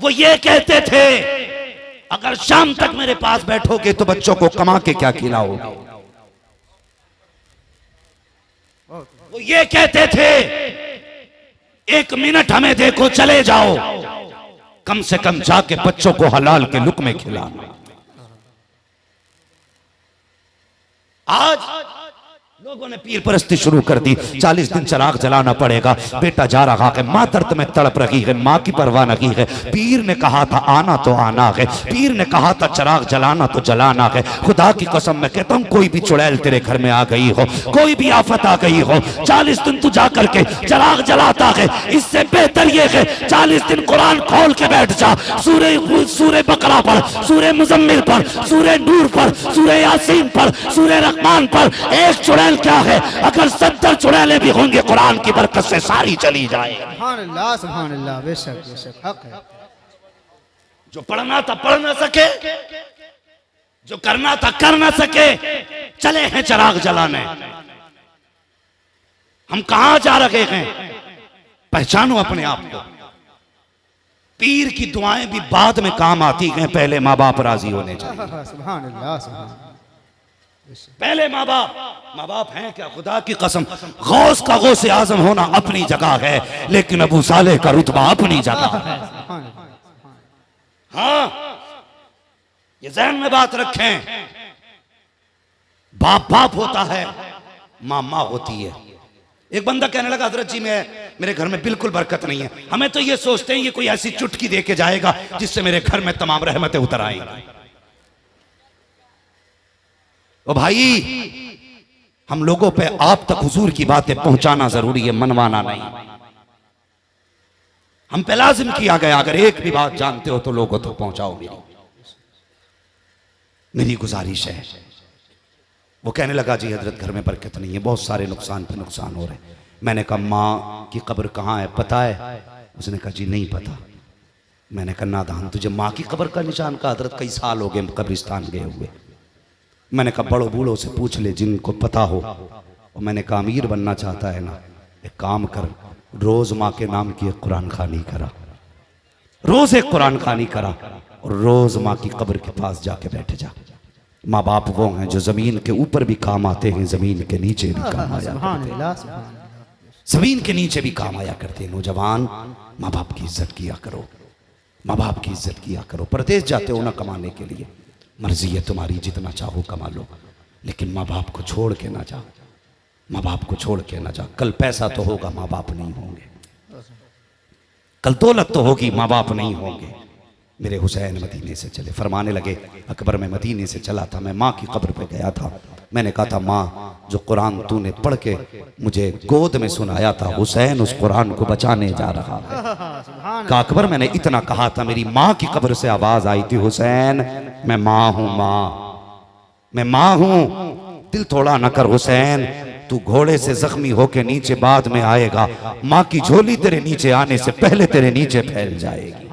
वो ये कहते थे अगर शाम तक मेरे पास बैठोगे तो बच्चों को कमा के क्या खिलाओगे। वो ये कहते थे 1 मिनट हमें देखो चले जाओ, कम से कम जाके बच्चों को हलाल के लुक़मे खिलाना। आज लोगों ने पीर परस्ती शुरू कर दी। 40 दिन चिराग जलाना पड़ेगा, बेटा जा रहा है, माँ दर्द में तड़प रही है, माँ की परवाह नहीं है। पीर ने कहा था आना तो आना है, पीर ने कहा था चिराग जलाना तो जलाना है। खुदा की कसम मैं कहता हूँ कोई भी चुड़ैल तेरे घर में आ गई हो, कोई भी आफत आ गई हो, 40 दिन तू जा करके चिराग जलाता है। इससे बेहतर ये है 40 दिन कुरान खोल के बैठ जा, सूरे बकरा पढ़, सूरे मुजम्मिल पढ़, सूरे नूर पढ़, सूरे यासीन पढ़, सूरे रहमान पढ़। एक चुड़ैल क्या है, अगर 70 चुड़ैलें भी होंगे कुरान की बरकत से सारी चली जाए। सुभान अल्लाह, बेशक बेशक हक है। जो पढ़ना था पढ़ ना सके, जो करना था कर ना सके, चले हैं चिराग जलाने। हम कहां जा रहे हैं, पहचानो अपने आप को। पीर की दुआएं भी बाद में काम आती हैं, पहले माँ बाप राजी होने चाहिए। सुभान अल्लाह, सुभान पहले माँ बाप हैं क्या, खुदा की कसम। गौस का गौस आजम होना अपनी जगह है, लेकिन अबू सालेह का रुतबा अपनी जगह है। हाँ, ये ज़हन में बात रखें। बाप बाप होता है, माँ माँ होती है। एक बंदा कहने लगा हजरत जी मेरे घर में बिल्कुल बरकत नहीं है। हमें तो ये सोचते हैं ये कोई ऐसी चुटकी दे के जाएगा जिससे मेरे घर में तमाम रहमतें उतर आएंगी। ओ भाई, हम लोगों पे आप तक हुजूर की बातें पहुंचाना जरूरी है, मनवाना नहीं। हम पे लाजिम किया गया, अगर एक भी बात जानते हो तो लोगों तक पहुंचाओ। मेरी गुजारिश है। वो कहने लगा जी हजरत घर में बरकत नहीं है, बहुत सारे नुकसान पे नुकसान हो रहे हैं। मैंने कहा माँ की कब्र कहाँ है, पता है? उसने कहा जी नहीं पता। मैंने कहा नादान, तुझे माँ की कब्र का निशान का हजरत कई साल हो गए कब्रिस्तान गए हुए। मैंने कहा बड़ों बूढ़ों से पूछ ले जिनको पता हो। और मैंने कहा अमीर बनना चाहता है ना, एक काम कर, रोज माँ के नाम की एक कुरान खानी करा, रोज एक कुरान खानी करा और रोज माँ की कब्र के पास जाके बैठ जा। माँ बाप वो हैं जो जमीन के ऊपर भी काम आते हैं, जमीन के नीचे भी काम आया, जमीन के नीचे भी काम आया करते हैं। नौजवान, माँ बाप की इज्जत किया करो, माँ बाप की इज्जत किया करो। परदेश जाते हो ना कमाने के लिए, मर्जी है तुम्हारी, जितना चाहो कमा लो, लेकिन माँ बाप को छोड़ के ना जाओ, माँ बाप को छोड़ के ना जाओ। कल पैसा तो होगा, माँ बाप नहीं होंगे। कल दौलत तो होगी, माँ बाप नहीं होंगे। मेरे हुसैन मदीने से चले, फरमाने लगे अकबर मैं मदीने से चला था, मैं माँ की कब्र पे गया था। मैंने कहा था माँ जो कुरान तूने पढ़ के मुझे गोद में सुनाया था, हुसैन उस कुरान को बचाने जा रहा है। कहा अकबर मैंने इतना कहा था, मेरी माँ की कब्र से आवाज आई थी हुसैन मैं माँ हूँ, माँ मैं माँ हूँ, दिल थोड़ा न कर हुसैन, तू घोड़े से जख्मी होके नीचे बाद में आएगा, माँ की झोली तेरे नीचे आने से पहले तेरे नीचे फैल जाएगी।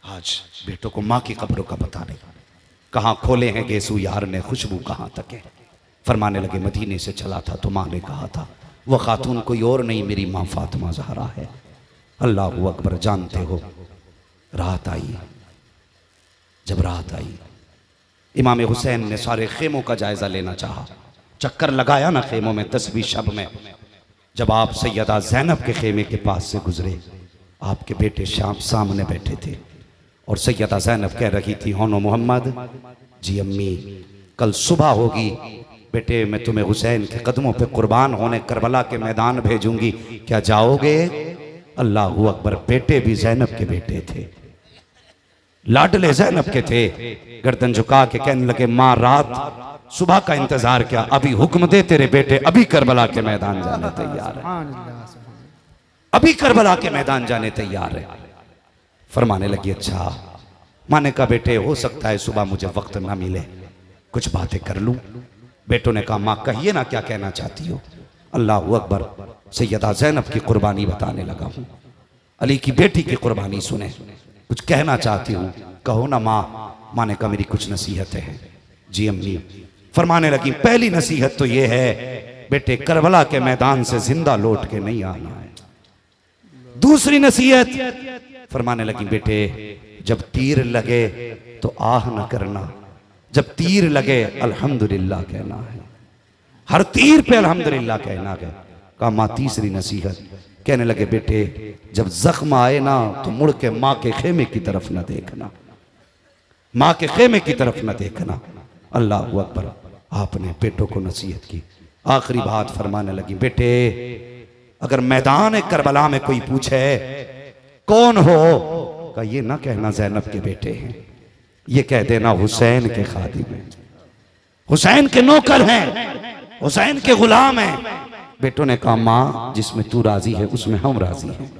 आज बेटों को माँ की कब्रों का पता नहीं, कहाँ खोले हैं गेसू यार ने, खुशबू कहाँ तक है। फरमाने लगे मदीने से चला था तो माँ ने कहा था वह खातून कोई और नहीं, मेरी माँ फातिमा ज़हरा है। अल्लाह अकबर, जानते हो रात आई, जब रात आई इमाम हुसैन ने सारे खेमों का जायजा लेना चाहा, चक्कर लगाया ना खेमों में 10-20 शब में। जब आप सैयदा ज़ैनब के खेमे के पास से गुजरे, आपके बेटे शाम सामने बैठे थे और सैयदा ज़ैनब कह रही थी होनो मोहम्मद जी अम्मी कल सुबह होगी, बेटे मैं तुम्हें हुसैन के कदमों पे कुर्बान होने करबला के मैदान भेजूंगी, क्या जाओगे? अल्लाह अकबर, बेटे भी ज़ैनब के बेटे थे, लाडले ज़ैनब के थे। गर्दन झुका के कहने लगे माँ रात सुबह का इंतजार क्या, अभी हुक्म दे तेरे बेटे अभी करबला के मैदान जाने तैयार है, अभी करबला के मैदान जाने तैयार है। फरमाने लगी अच्छा। माँ ने कहा बेटे हो सकता है सुबह मुझे वक्त ना मिले, कुछ बातें कर लूं। बेटों ने कहा माँ कहिए ना क्या कहना चाहती हो। अल्लाह अकबर, सैयदा ज़ैनब की कुर्बानी बताने लगा हूँ, अली की बेटी की कुर्बानी सुने, कुछ कहना चाहती हूँ, कहो ना माँ। माँ ने कहा मेरी कुछ नसीहतें हैं। जी अम्मी। फरमाने लगी पहली नसीहत तो ये है बेटे करबला के मैदान से जिंदा लौट के नहीं आना है। दूसरी नसीहत फरमाने लगी, बेटे जब तीर लगे तो आह न करना, जब तीर लगे अल्हम्दुलिल्लाह कहना है, हर तीर पे अल्हम्दुलिल्लाह कहना है। कहा माँ तीसरी नसीहत, कहने लगे बेटे जब जख्म आए ना तो मुड़ के माँ के खेमे की तरफ न देखना, माँ के खेमे की तरफ न देखना। अल्लाह अकबर, आपने बेटों को नसीहत की। आखिरी बात फरमाने लगी, बेटे अगर मैदान करबला में कोई पूछे कौन हो, का ये ना कहना ज़ैनब के बेटे हैं, ये कह देना हुसैन के खादिम हैं, हुसैन के नौकर हैं, हुसैन के गुलाम हैं। बेटों ने कहा माँ जिसमें तू राजी है उसमें हम राजी हैं।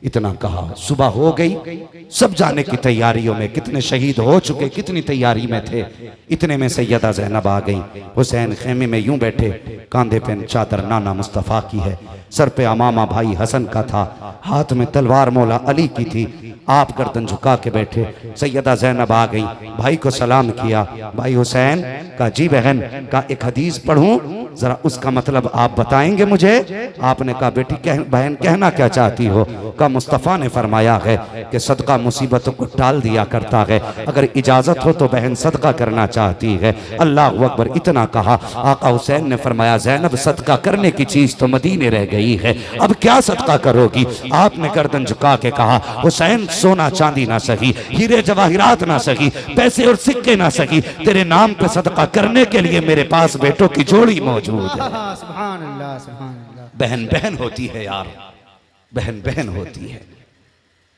इतना कहा, सुबह हो गई, सब जाने की तैयारियों में, कितने शहीद हो चुके, कितनी तैयारी में थे। इतने में सैयदा ज़ैनब आ गई। हुसैन खेमे में यूं बैठे, कांधे पे चादर नाना मुस्तफ़ा की है, सर पे अमामा भाई हसन का था, हाथ में तलवार मौला अली की थी। आप गर्दन झुका के बैठे। सैयदा ज़ैनब आ गई, भाई को सलाम किया। भाई हुसैन का जी बहन का एक हदीस पढ़ूं, जरा उसका मतलब आप बताएंगे मुझे। आपने कहा बेटी बहन कहना क्या चाहती हो। का मुस्तफ़ा ने फरमाया है कि सदका मुसीबतों को टाल दिया करता है, अगर इजाजत हो तो बहन सदका करना चाहती है। अल्लाह अकबर। इतना कहा, आका हुसैन ने फरमाया ज़ैनब सदका करने की चीज तो मदीने रह गई है, अब क्या सदका करोगी। आपने गर्दन झुका के कहा, हुसैन सोना चांदी ना सही, हीरे जवाहिरात ना सही, पैसे और सिक्के ना सही, तेरे नाम पे सदका करने के लिए मेरे पास बेटों की जोड़ी मौजूद है। सुभान अल्लाह, सुभान अल्लाह। बहन बहन होती है यार, बहन बहन होती है।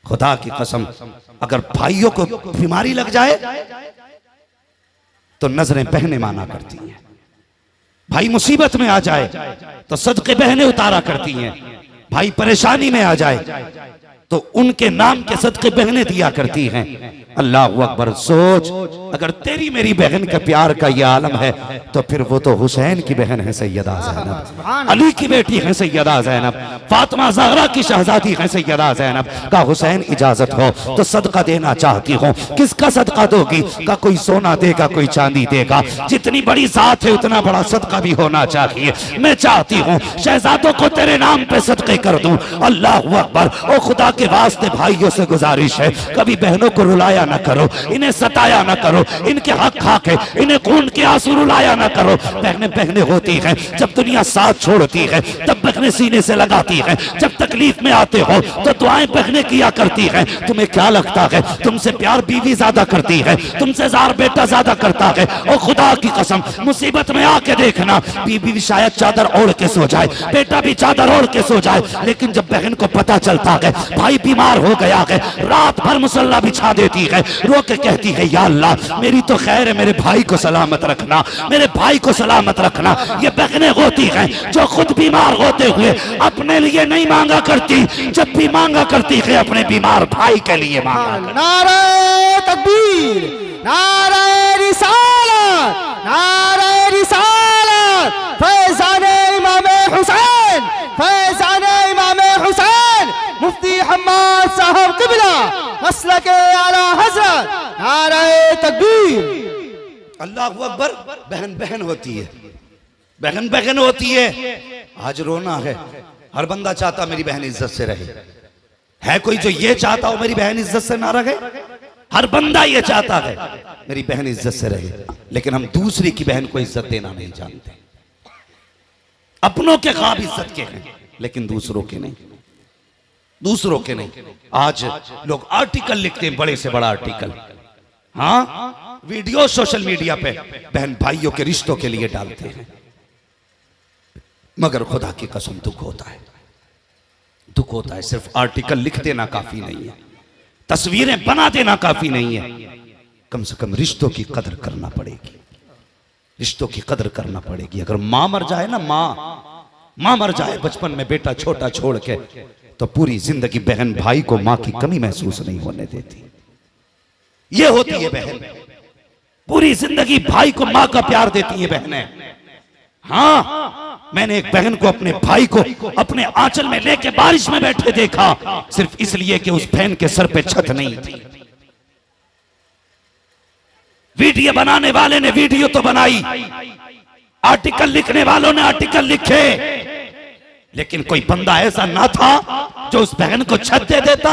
खुदा की कसम, अगर भाइयों को बीमारी लग जाए तो नजरें बहनें माना करती हैं, भाई मुसीबत में आ जाए तो सदके बहनें उतारा करती हैं, भाई परेशानी में आ जाए तो उनके नाम के सदके बहनें दिया करती हैं। अल्लाह अकबर। सोच, अगर तेरी मेरी बहन का प्यार का ये आलम है तो फिर वो तो हुसैन की बहन है सैयदा ज़ैनब, अली की बेटी है सैयदा ज़ैनब, फातिमा ज़हरा की शहजादी है सैयदा ज़ैनब। का हुसैन इजाजत हो तो सदका देना चाहती हूँ। किसका सदका दोगी। का कोई सोना देगा, कोई चांदी देगा, जितनी बड़ी जात है उतना बड़ा सदका भी होना चाहिए। मैं चाहती हूँ शहजादों को तेरे नाम पे सदके कर दूं। अल्लाह अकबर। ओ खुदा के वास्ते भाइयों से गुजारिश है, कभी बहनों को रुलाया ना करो, इन्हें सताया ना करो, इनके हक खा के इन्हें खून के आंसू रुलाया ना करो। बहनें बहनें होती हैं, जब दुनिया साथ छोड़ती है तब बहनें सीने से लगाती हैं, जब तकलीफ में आते हो तो दुआएं बहनें किया करती हैं। तुम्हें क्या लगता है तुमसे प्यार बीवी ज्यादा करती है, तुमसे जार बेटा ज्यादा करता है। और खुदा की कसम मुसीबत में आके देखना, बीवी भी शायद चादर ओढ़ के सो जाए, बेटा भी चादर ओढ़ के सो जाए, लेकिन जब बहन को पता चलता है भाई बीमार हो गया है, रात भर मुसल्ला बिछा देती है, रो के कहती है या अल्लाह मेरी तो खैर है, मेरे भाई को सलामत रखना, मेरे भाई को सलामत रखना। ये बहनें होती हैं जो खुद बीमार होते हुए अपने लिए नहीं मांगा करती, जब भी मांगा करती है अपने बीमार भाई के लिए मांगा करती। नारे तकबीर, नारे रिसालत, नारे रिसालत, फैज़ाने इमाम हुसैन, फैज़ाने इमाम हुसैन, मुफ्ती हम्माद साहब क़िबला, मसलके आला हज़रत, नारे तकबीर। अल्लाह अकबर। बहन बहन होती है, बहन बहन होती है। आज रोना है, हर बंदा चाहता मेरी बहन इज्जत से रहे। है कोई जो ये चाहता हो मेरी बहन इज्जत से ना रहे। हर बंदा ये चाहता है मेरी बहन इज्जत से रहे, लेकिन हम दूसरी की बहन को इज्जत देना नहीं जानते। अपनों के ख्वाब इज्जत के हैं लेकिन दूसरों के नहीं, दूसरों के नहीं। आज लोग आर्टिकल लिखते हैं, बड़े से बड़ा आर्टिकल, हाँ वीडियो सोशल मीडिया पे बहन भाइयों के रिश्तों के लिए डालते हैं, मगर खुदा की कसम दुख होता है, दुख होता है। सिर्फ आर्टिकल लिख देना काफी नहीं है, तस्वीरें बना देना काफी नहीं है, कम से कम रिश्तों की कदर करना पड़ेगी, रिश्तों की कदर करना पड़ेगी। अगर माँ मर जाए ना, माँ मर जाए बचपन में बेटा छोटा छोड़ के, तो पूरी जिंदगी बहन भाई को माँ की कमी महसूस नहीं होने देती। ये होती है बहन, पूरी जिंदगी भाई को माँ का प्यार देती है बहनें। हाँ, मैंने एक बहन को अपने भाई को अपने आंचल में लेके बारिश में बैठे देखा, सिर्फ इसलिए कि उस बहन के सर पे छत नहीं थी। वीडियो बनाने वाले ने वीडियो तो बनाई, आर्टिकल लिखने वालों ने आर्टिकल लिखे, लेकिन कोई बंदा ऐसा ना था जो उस बहन को छत दे देता।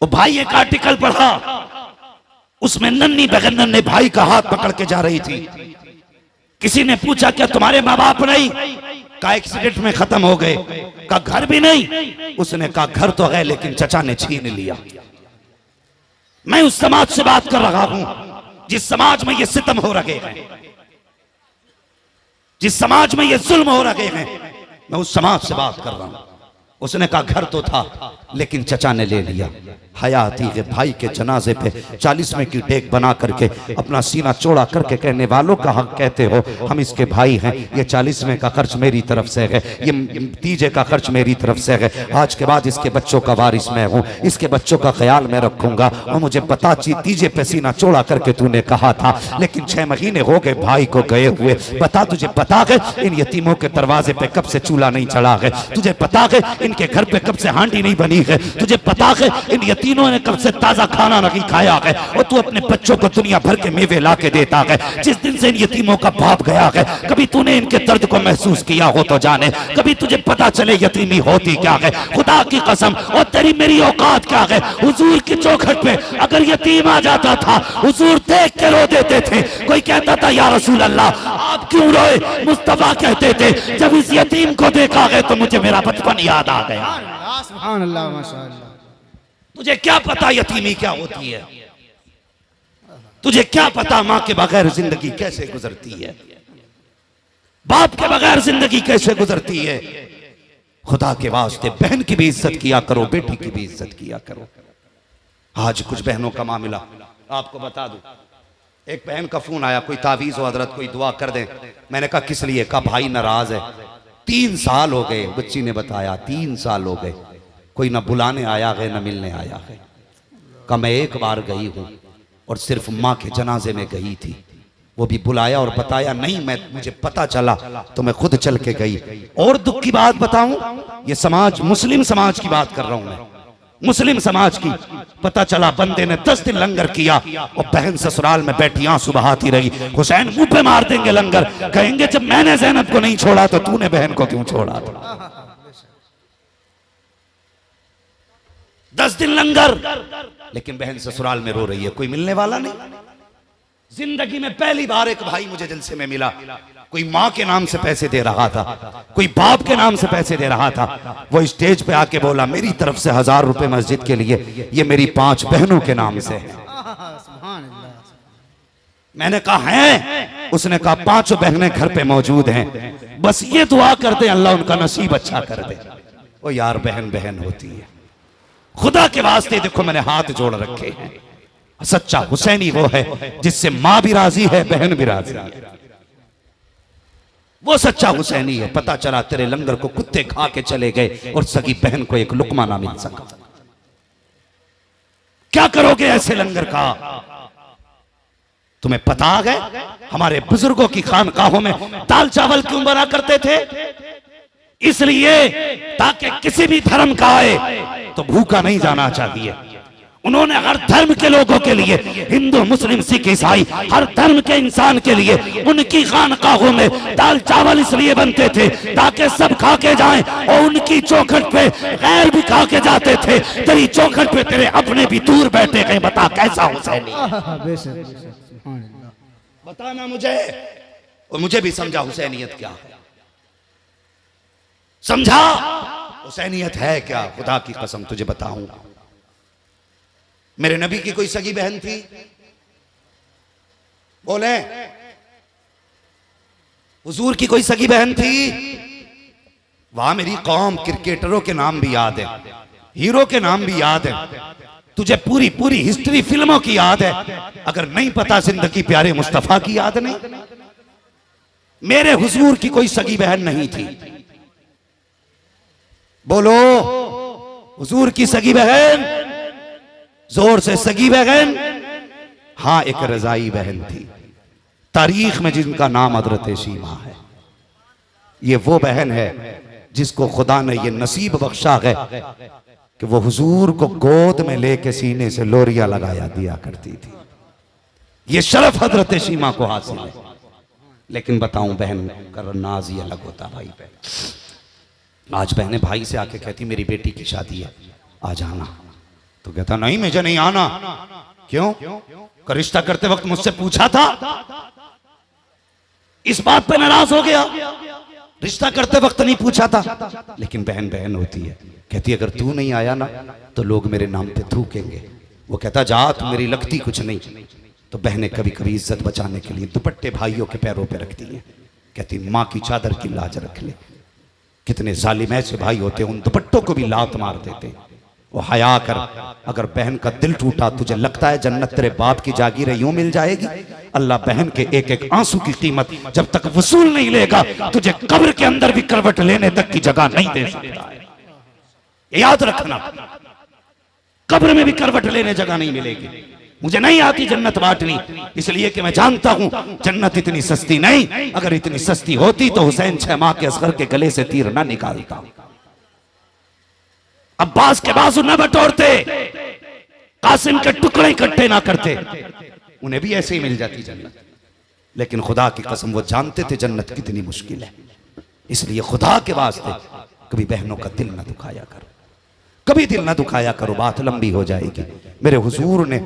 वो भाई एक आर्टिकल पढ़ा, उसमें नन्ही बहन नन्हे भाई का हाथ पकड़ के जा रही थी। किसी ने पूछा क्या तुम्हारे माँ बाप नहीं? कहा एक्सीडेंट में खत्म हो गए। कहा घर भी नहीं? उसने कहा घर तो है लेकिन चचा ने छीन लिया। मैं उस समाज से बात कर रहा हूं जिस समाज में ये सितम हो रहे हैं, जिस समाज में ये जुल्म हो रहे हैं, मैं उस समाज से बात कर रहा हूं। उसने कहा घर तो था लेकिन चचा ने ले लिया। हयाती के भाई के जनाजे पे 40वें की टेक बना करके अपना सीना चौड़ा करके कहने वालों का हक कहते हो, हम इसके भाई हैं, ये 40वें का खर्च मेरी तरफ से है, ये तीजे का खर्च मेरी तरफ से है, आज के बाद इसके बच्चों का वारिस मैं हूँ, इसके बच्चों का ख्याल मैं रखूंगा। और मुझे पता तीजे पे सीना चौड़ा करके तूने कहा था, लेकिन 6 महीने हो गए भाई को गए हुए। बता तुझे पता है इन यतीमों के दरवाजे पे कब से चूल्हा नहीं चढ़ा है? तुझे पता है इनके घर पे कब से हांडी नहीं बनी है? तुझे पता है इन यतीमों ने कब से ताजा खाना नहीं खाया है? और तू अपने बच्चों को दुनिया भर के मेवे ला के देता है। जिस दिन से इन यतीमों का बाप गया है, कभी तूने इनके दर्द को महसूस किया हो तो जाने, कभी तुझे पता चले यतीमी होती क्या है। खुदा की कसम, और तेरी मेरी औकात क्या है? हुजूर की चौखट पे अगर यतीम आ जाता था, हुजूर देख के रो देते थे। कोई कहता था या रसूल अल्लाह आप क्यों रोए? मुस्तफा कहते थे जब इस यतीम को देखा है तो मुझे मेरा बचपन याद आ गया। सुभान अल्लाह, माशाअल्लाह। तुझे क्या पता यतीमी क्या होती है? तुझे क्या पता मां के बगैर जिंदगी कैसे गुजरती है, बाप के बगैर जिंदगी कैसे गुजरती है? खुदा के वास्ते बहन की भी इज्जत किया करो, बेटी की भी इज्जत किया करो। आज कुछ बहनों का मामला आपको बता दूं। एक बहन का फोन आया, कोई तावीज हो हजरत, कोई दुआ कर दे। मैंने कहा किस लिए? कहा भाई नाराज है, 3 साल हो गए। बच्ची ने बताया 3 साल हो गए, कोई ना बुलाने आया है ना मिलने आया है। कहा मैं एक बार गई हूं और सिर्फ माँ के जनाजे में गई थी, वो भी बुलाया और बताया नहीं, मुझे पता चला तो मैं खुद चल के गई। और दुख की बात बताऊं, ये समाज मुस्लिम समाज की बात कर रहा हूं मैं, मुस्लिम समाज की। पता चला बंदे ने 10 दिन लंगर किया और बहन ससुराल में बैठी आंसू बहाती रही। हुसैन मुंह पे मार देंगे लंगर, कहेंगे जब मैंने ज़ैनब को नहीं छोड़ा तो तूने बहन को क्यों छोड़ा था? 10 दिन लंगर, लेकिन बहन ससुराल में रो रही है, कोई मिलने वाला नहीं। जिंदगी में पहली बार एक भाई मुझे जलसे में मिला, कोई माँ के नाम से पैसे दे रहा था, कोई बाप के नाम से पैसे दे रहा था। वो स्टेज पे आके बोला मेरी तरफ से 1000 रुपए मस्जिद के लिए, ये मेरी 5 बहनों के नाम से है। मैंने कहा है? उसने कहा 5 बहनें घर पे मौजूद हैं, बस ये दुआ करते अल्लाह उनका नसीब अच्छा कर दे। वो यार बहन बहन होती है। खुदा के वास्ते देखो मैंने हाथ जोड़ रखे हैं। सच्चा हुसैनी वो है जिससे माँ भी राजी है, बहन भी राजी है। वो सच्चा हुसैनी है। पता चला तेरे लंगर को कुत्ते खा के चले गए और सगी बहन को एक लुकमा ना मिल सका। क्या करोगे ऐसे लंगर का? तुम्हें पता है हमारे बुजुर्गों की खानकाहों में दाल चावल क्यों बना करते थे? इसलिए ताकि किसी भी धर्म का आए तो भूखा नहीं जाना चाहिए। उन्होंने हर धर्म के लोगों के लिए, हिंदू मुस्लिम सिख ईसाई, हर धर्म के इंसान के लिए उनकी खानकाहों में दाल चावल इसलिए बनते थे ताकि सब खा के जाएं, और उनकी चौखट पे गैर भी खा के जाते थे। तेरी चौखट पे तेरे अपने भी दूर बैठे गए। बता कैसा हुसैनी? बताना मुझे, और मुझे भी समझा हुसैनियत क्या है। समझा हुसैनियत है क्या? खुदा की कसम तुझे बताऊं, मेरे नबी की कोई सगी बहन थी? बोले हुजूर की कोई सगी बहन थी? वहां मेरी कौम क्रिकेटरों के नाम भी याद है, हीरो के नाम भी याद है, तुझे पूरी पूरी हिस्ट्री फिल्मों की याद है। अगर नहीं पता जिंदगी प्यारे मुस्तफा की याद नहीं? मेरे हुजूर की कोई सगी बहन नहीं थी। बोलो हुजूर की सगी बहन, जोर से सगी बहन। हाँ एक रजाई बहन थी, तारीख में जिनका नाम हजरत शीमा है। ये वो बहन है जिसको खुदा ने ये नसीब बख्शा है कि वो हुजूर को गोद में लेके सीने से लोरिया लगाया दिया करती थी। ये शरफ हजरत शीमा को हासिल है। लेकिन बताऊं बहन का नाज ही अलग होता भाई बहन। आज बहनें भाई से आके कहती मेरी बेटी की शादी है, आ जाना। तो कहता नहीं मुझे नहीं आना। क्यों? का रिश्ता करते वक्त मुझसे पूछा था? इस बात पे नाराज हो गया, रिश्ता करते वक्त नहीं पूछा था। लेकिन बहन बहन होती है, कहती अगर तू नहीं आया ना तो लोग मेरे नाम पे थूकेंगे। वो कहता जा तू मेरी लगती कुछ नहीं। तो बहनें कभी कभी इज्जत बचाने के लिए दुपट्टे भाइयों के पैरों पे रखती हैं, कहती माँ की चादर की लाज रख ले। कितने जालिम ऐसे भाई होते हैं, उन दुपट्टों को भी लात मार देते। वो हया कर, अगर बहन का दिल टूटा तुझे लगता है जन्नत तेरे बाप की जागीर यूं मिल जाएगी? अल्लाह बहन के एक एक आंसू की कीमत जब तक वसूल नहीं लेगा तुझे कब्र के अंदर भी करवट लेने तक की जगह नहीं दे सकता है। याद रखना, कब्र में भी करवट लेने जगह नहीं मिलेगी। मुझे नहीं आती जन्नत बांटनी, इसलिए कि मैं जानता हूं जन्नत इतनी सस्ती नहीं। अगर इतनी सस्ती होती तो हुसैन 6 माह के असगर के गले से तीर ना निकालता, अब्बास के बाजू न बटोरते, कासिम के टुकड़े इकट्ठे ना करते, उन्हें भी ऐसे ही मिल जाती जन्नत। लेकिन खुदा की कसम वो जानते थे जन्नत कितनी मुश्किल है, इसलिए खुदा के वास्ते कभी बहनों का दिल ना दुखाया करो, कभी दिल ना दुखाया करो, बात लंबी हो जाएगी। मेरे हुजूर ने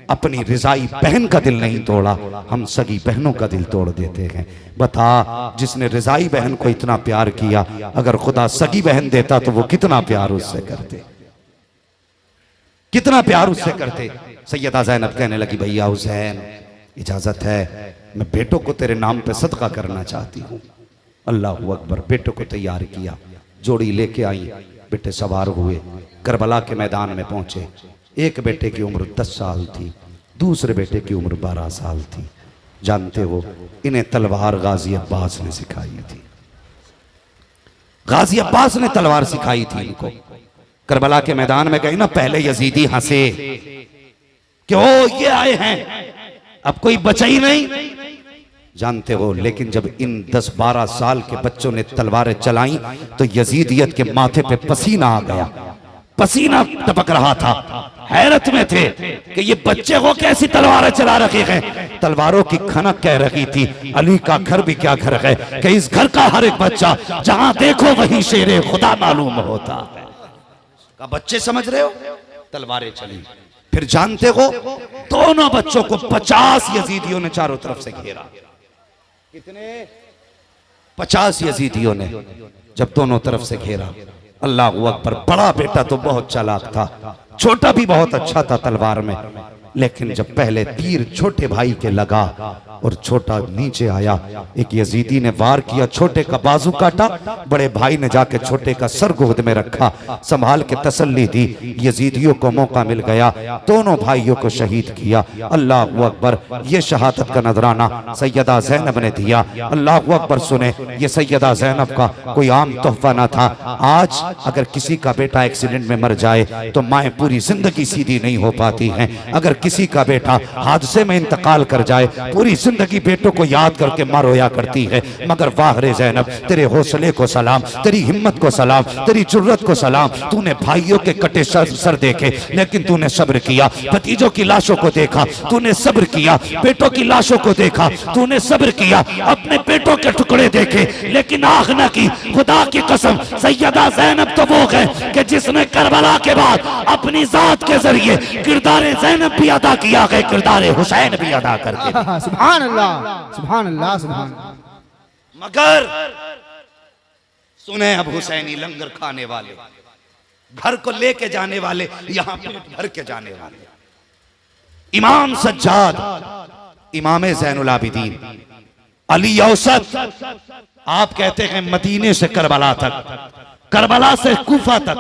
अपनी रिजाई बहन का दिल नहीं तोड़ा, हम सगी बहनों का दिल तोड़ देते हैं। बता, जिसने रिजाई बहन को इतना प्यार किया, अगर खुदा सगी बहन देता तो वो कितना प्यार उससे करते, कितना प्यार उससे करते। सैयदा ज़ैनब कहने लगी भैया हुसैन इजाजत है, मैं बेटों को तेरे नाम पे सदका करना चाहती हूँ। अल्लाहू अकबर। बेटों को तैयार किया, जोड़ी लेके आई, बेटे सवार हुए, करबला के मैदान में पहुंचे। एक बेटे की उम्र 10 साल थी, दूसरे बेटे की उम्र 12 साल थी। जानते हो इन्हें तलवार गाजी अब्बास ने सिखाई थी, गाजी अब्बास ने तलवार सिखाई थी इनको। करबला के मैदान में गए ना, पहले यजीदी हंसे कि ओ ये आए हैं, अब कोई बचा ही नहीं, जानते हो। लेकिन जब इन 10-12 साल के बच्चों ने तलवारें चलाई तो यजीदियत के माथे पे पसीना आ गया, पसीना टपक रहा था। हैरत में थे कि ये बच्चे को कैसी तलवारें चला रखे हैं। तलवारों की खनक कह रही थी अली का घर भी क्या घर है कि इस घर का हर एक बच्चा जहां देखो वहीं शेरे खुदा मालूम होता है। का बच्चे समझ रहे हो, तलवारें चली। फिर जानते हो दोनों बच्चों को 50 यजीदियों ने चारों तरफ से घेरा। कितने? 50 यजीदियों ने जब दोनों तरफ से घेरा। अल्लाह अकबर। बड़ा बेटा तो बहुत चालाक था, छोटा भी बहुत अच्छा था तलवार में, लेकिन जब पहले तीर छोटे भाई के लगा और छोटा नीचे आया, एक यजीदी ने वार किया, छोटे का बाजू काटा, बड़े भाई ने जाके छोटे का सर गोद में रखा, संभाल के तसल्ली दी। यजीदियों को मौका मिल गया, दोनों भाइयों को शहीद किया। अल्लाह अकबर। ये शहादत का नजराना सैयदा ज़ैनब ने दिया। अल्लाह अकबर। सुने, ये सैयदा ज़ैनब का कोई आम तोहफा ना था। आज अगर किसी का बेटा एक्सीडेंट में मर जाए तो माएँ पूरी जिंदगी सीधी नहीं हो पाती हैं। अगर किसी का बेटा हादसे में इंतकाल कर जाए, पूरी जिंदगी बेटों को याद करके माँ रोया करती है। मगर वाह रे ज़ैनब, तेरे हौसले को सलाम, तेरी हिम्मत को सलाम, तेरी जुर्रत को सलाम। तूने भाइयों के कटे सर देखे लेकिन तूने सब्र किया, भतीजों की लाशों को देखा तूने सब्र किया, बेटों की लाशों को देखा तूने सब्र किया, अपने बेटों के टुकड़े देखे लेकिन आँख न की। खुदा की कसम, सैयदा ज़ैनब तो वो है कि जिसने करबला के बाद अपनी जात के जरिए किरदार ज़ैनब भी अदा किया है, किरदार हुसैन भी अदा करके। सुभान अल्लाह, सुभान अल्लाह, सुभान। मगर सुने, अब हुसैनी लंगर खाने वाले, घर को लेके जाने वाले, यहां पेट भर के जाने वाले, इमाम सज्जाद, इमाम ज़ैनुल आबिदीन, अली औसत, आप कहते हैं मदीने से करबला तक, करबला से कूफा तक,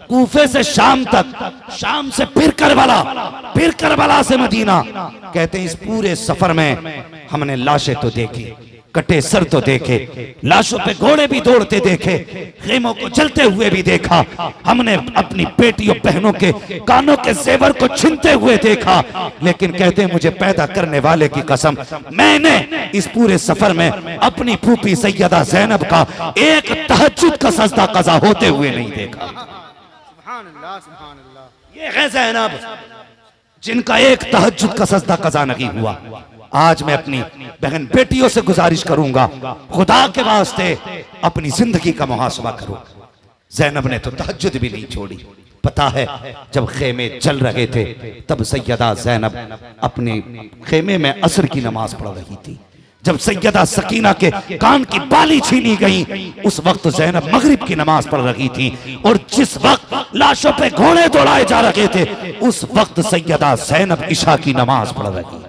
कूफे से शाम तक, शाम से फिर करबला, फिर करबला से मदीना। कहते हैं इस पूरे सफर में हमने लाशें तो देखी, कटे सर तो देखे, लाशों पे घोड़े भी दौड़ते देखे, खेमों को जलते हुए भी देखा, हमने अपनी बेटियों बहनों के कानों के जेवर को छीनते हुए देखा। लेकिन कहते हैं मुझे पैदा करने वाले की कसम, मैंने इस पूरे सफर में अपनी फूफी सैयदा ज़ैनब का एक तहज्जुद का सजदा कज़ा होते हुए नहीं देखा। सुभान अल्लाह, सुभान अल्लाह। ये है ज़ैनब जिनका एक तहज्जुद का सजदा कज़ा नहीं हुआ। आज मैं अपनी बहन बेटियों से गुजारिश करूंगा, खुदा के वास्ते अपनी जिंदगी का मुहासबा करो। ज़ैनब ने तो तहज्जुद भी नहीं छोड़ी। पता है जब खेमे चल रहे थे तब सैयदा ज़ैनब अपने खेमे में असर की नमाज पढ़ रही थी। जब सैयदा सकीना के कान की बाली छीनी गई उस वक्त ज़ैनब मगरिब की नमाज पढ़ रही थी। और जिस वक्त लाशों पे घोड़े दौड़ाए जा रहे थे उस वक्त सैयदा ज़ैनब इशा की नमाज पढ़ रही।